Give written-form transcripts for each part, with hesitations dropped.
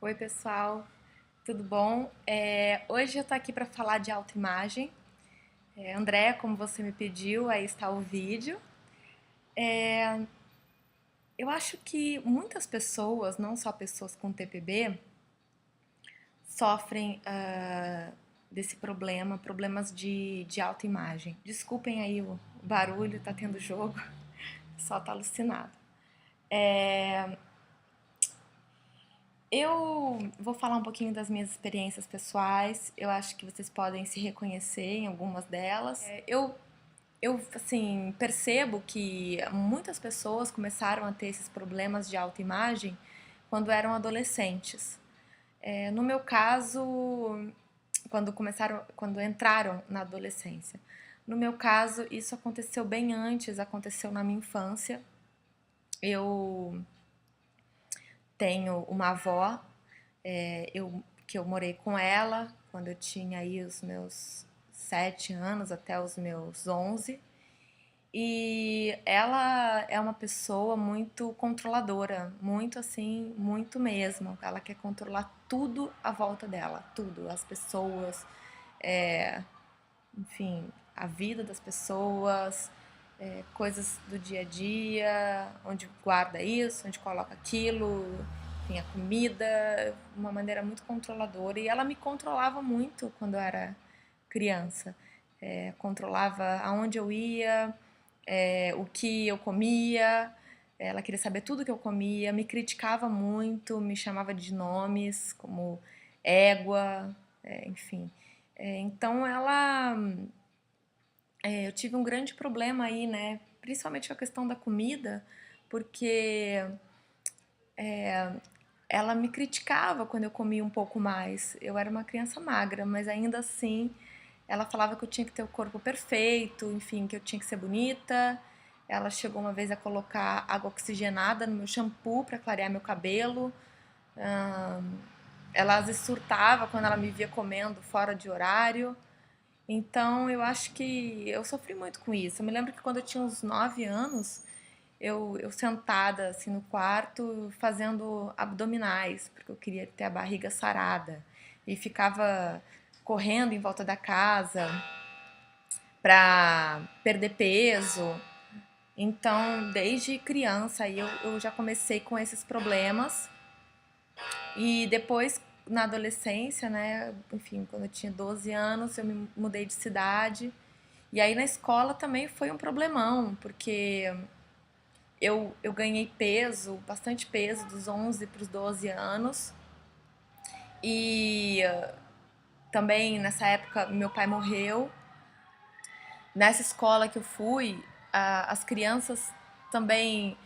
Oi, pessoal, tudo bom? Hoje eu tô aqui para falar de autoimagem. André, como você me pediu, aí está o vídeo. Eu acho que muitas pessoas, não só pessoas com TPB, sofrem desse problema, problemas de autoimagem. Desculpem aí o barulho, tá tendo jogo, só tá alucinado. Eu vou falar um pouquinho das minhas experiências pessoais. Eu acho que vocês podem se reconhecer em algumas delas. Eu assim, percebo que muitas pessoas começaram a ter esses problemas de autoimagem quando eram adolescentes. No meu caso, quando entraram na adolescência. No meu caso, isso aconteceu bem antes, aconteceu na minha infância. Eu tenho uma avó, que eu morei com ela quando eu tinha aí os meus 7 anos até os meus 11. E ela é uma pessoa muito controladora, muito assim, muito mesmo. Ela quer controlar tudo à volta dela, tudo, as pessoas, é, enfim, a vida das pessoas, coisas do dia a dia, onde guarda isso, onde coloca aquilo, enfim, a comida, uma maneira muito controladora. E ela me controlava muito quando eu era criança. Controlava aonde eu ia, o que eu comia, ela queria saber tudo que eu comia, me criticava muito, me chamava de nomes como égua, enfim. Então eu tive um grande problema aí, né? Principalmente com a questão da comida, porque ela me criticava quando eu comia um pouco mais. Eu era uma criança magra, mas ainda assim ela falava que eu tinha que ter o corpo perfeito, enfim, que eu tinha que ser bonita. Ela chegou uma vez a colocar água oxigenada no meu shampoo para clarear meu cabelo. Ela às vezes surtava quando ela me via comendo fora de horário. Então eu acho que eu sofri muito com isso. Eu me lembro que quando eu tinha uns 9 anos, eu sentada assim no quarto fazendo abdominais, porque eu queria ter a barriga sarada. E ficava correndo em volta da casa para perder peso. Então, desde criança aí eu já comecei com esses problemas. E depois, na adolescência, né, enfim, quando eu tinha 12 anos, eu me mudei de cidade. E aí na escola também foi um problemão, porque eu ganhei peso, bastante peso, dos 11 para os 12 anos. E também nessa época meu pai morreu. Nessa escola que eu fui, as crianças também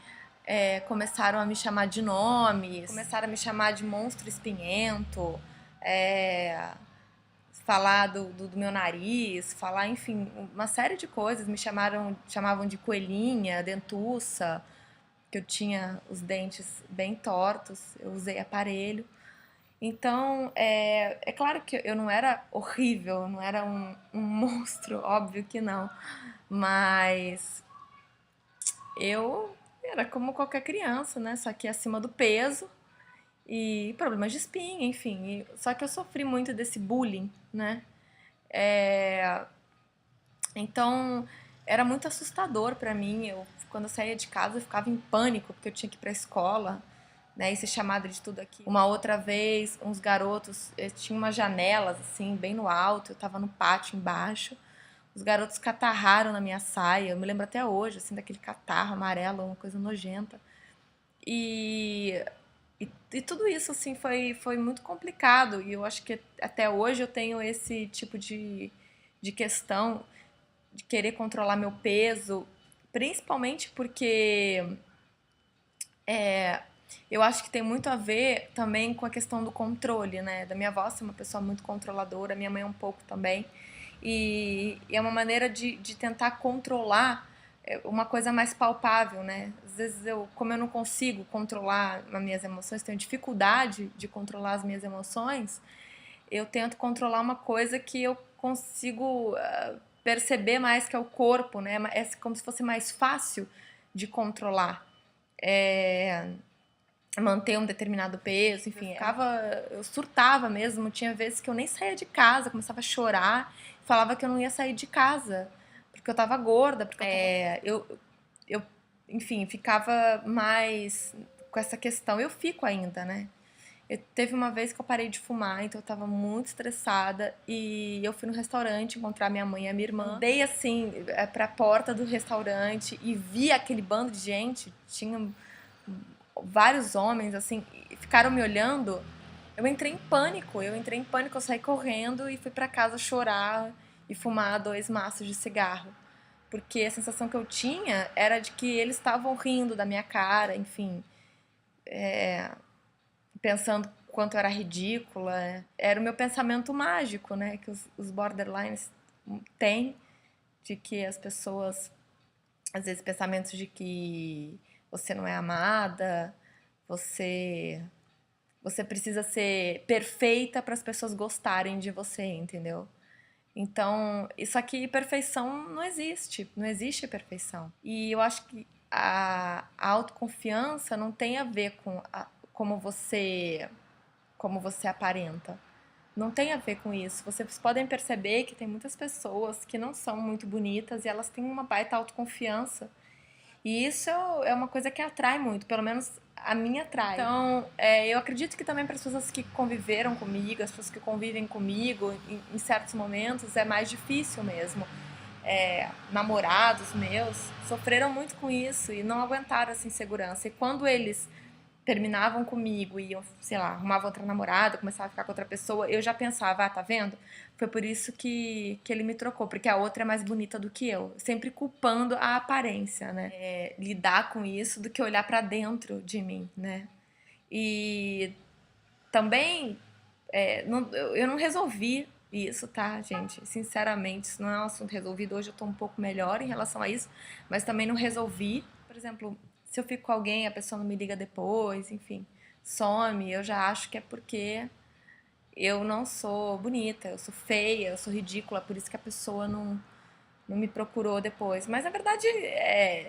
começaram a me chamar de nomes, começaram a me chamar de monstro espinhento, é, falar do meu nariz, falar, enfim, uma série de coisas. Chamavam de coelhinha, dentuça, que eu tinha os dentes bem tortos, eu usei aparelho. Então, é claro que eu não era horrível, eu não era um monstro, óbvio que não. Mas eu era como qualquer criança, né? Só que acima do peso e problemas de espinha, enfim. Só que eu sofri muito desse bullying, né? É, então era muito assustador pra mim. Quando eu saía de casa, eu ficava em pânico porque eu tinha que ir pra escola, né? E ser chamada de tudo aqui. Uma outra vez, uns garotos tinham umas janelas assim, bem no alto. Eu tava no pátio embaixo. Os garotos catarraram na minha saia. Eu me lembro até hoje, assim, daquele catarro amarelo, uma coisa nojenta. E, e tudo isso, assim, foi muito complicado. E eu acho que até hoje eu tenho esse tipo de questão de querer controlar meu peso, principalmente porque eu acho que tem muito a ver também com a questão do controle, né? Da minha avó ser uma pessoa muito controladora, minha mãe é um pouco também. E é uma maneira de tentar controlar uma coisa mais palpável, né? Às vezes como eu não consigo controlar as minhas emoções, tenho dificuldade de controlar as minhas emoções, eu tento controlar uma coisa que eu consigo perceber mais, que é o corpo, né? É como se fosse mais fácil de controlar. É, manter um determinado peso, enfim, eu surtava mesmo, tinha vezes que eu nem saía de casa, começava a chorar, falava que eu não ia sair de casa, porque eu tava gorda, porque eu enfim, ficava mais com essa questão, eu fico ainda, né? Teve uma vez que eu parei de fumar, então eu tava muito estressada e eu fui no restaurante encontrar minha mãe e a minha irmã. Dei assim pra porta do restaurante e vi aquele bando de gente, tinha vários homens assim, e ficaram me olhando. Eu entrei em pânico, eu saí correndo e fui pra casa chorar e fumar 2 maços de cigarro. Porque a sensação que eu tinha era de que eles estavam rindo da minha cara, enfim, pensando quanto eu era ridícula. Era o meu pensamento mágico, né? Que os borderlines têm, de que as pessoas, às vezes, pensamentos de que você não é amada, você precisa ser perfeita para as pessoas gostarem de você, entendeu? Então, isso aqui, perfeição não existe. Não existe perfeição. E eu acho que a autoconfiança não tem a ver com como você aparenta. Não tem a ver com isso. Vocês podem perceber que tem muitas pessoas que não são muito bonitas e elas têm uma baita autoconfiança. E isso é uma coisa que atrai muito, pelo menos a minha atrai. Então, eu acredito que também para as pessoas que conviveram comigo, as pessoas que convivem comigo, em certos momentos, é mais difícil mesmo. Namorados meus sofreram muito com isso e não aguentaram essa insegurança. E quando eles terminavam comigo e iam, sei lá, arrumavam outra namorada, começava a ficar com outra pessoa, eu já pensava, tá vendo? Foi por isso que ele me trocou, porque a outra é mais bonita do que eu. Sempre culpando a aparência, né? Lidar com isso do que olhar pra dentro de mim, né? E também, eu não resolvi isso, tá, gente? Sinceramente, isso não é um assunto resolvido. Hoje eu tô um pouco melhor em relação a isso, mas também não resolvi. Por exemplo, se eu fico com alguém, a pessoa não me liga depois, enfim, some, eu já acho que é porque eu não sou bonita, eu sou feia, eu sou ridícula, por isso que a pessoa não me procurou depois. Mas na verdade,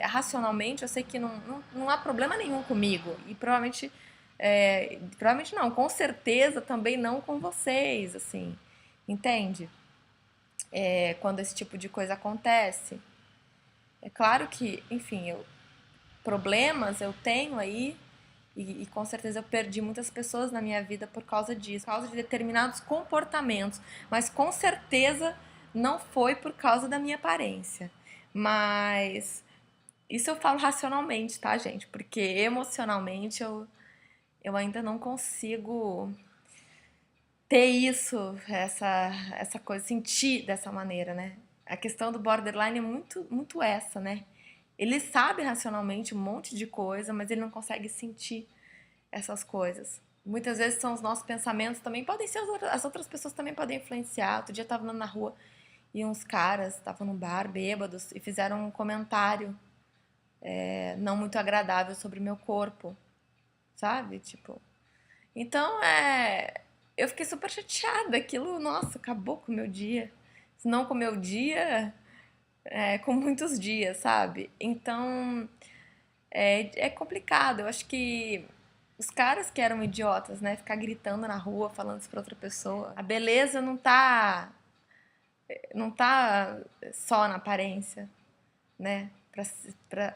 racionalmente, eu sei que não há problema nenhum comigo. E provavelmente não, com certeza também não com vocês, assim, entende? Quando esse tipo de coisa acontece. É claro que, enfim, problemas eu tenho aí, e com certeza eu perdi muitas pessoas na minha vida por causa disso, por causa de determinados comportamentos, mas com certeza não foi por causa da minha aparência. Mas isso eu falo racionalmente, tá, gente? Porque emocionalmente eu ainda não consigo ter isso, essa coisa, sentir dessa maneira, né? A questão do borderline é muito, muito essa, né? Ele sabe racionalmente um monte de coisa, mas ele não consegue sentir essas coisas. Muitas vezes são os nossos pensamentos também, podem ser as outras pessoas também podem influenciar. Outro dia eu tava andando na rua e uns caras estavam num bar, bêbados, e fizeram um comentário não muito agradável sobre o meu corpo, sabe? Tipo, então eu fiquei super chateada. Aquilo, nossa, acabou com o meu dia. Se não com o meu dia, com muitos dias, sabe? Então, é complicado. Eu acho que os caras que eram idiotas, né? Ficar gritando na rua, falando isso pra outra pessoa. A beleza não tá só na aparência, né?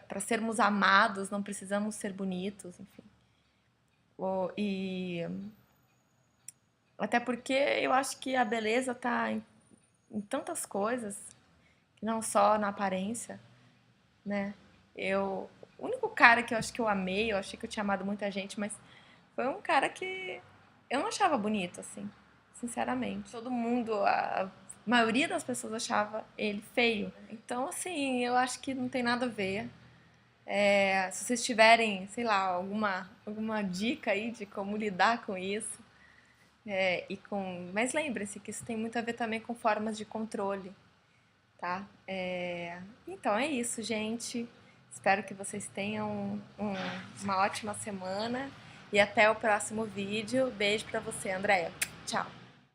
Pra sermos amados, não precisamos ser bonitos, enfim. E até porque eu acho que a beleza tá em tantas coisas, que não só na aparência, né? O único cara que eu acho que eu amei, eu achei que eu tinha amado muita gente, mas foi um cara que eu não achava bonito, assim, sinceramente. Todo mundo, a maioria das pessoas achava ele feio. Então, assim, eu acho que não tem nada a ver. Se vocês tiverem, sei lá, alguma dica aí de como lidar com isso, mas lembre-se que isso tem muito a ver também com formas de controle, tá? Então é isso, gente. Espero que vocês tenham uma ótima semana e até o próximo vídeo. Beijo pra você, Andréia. Tchau!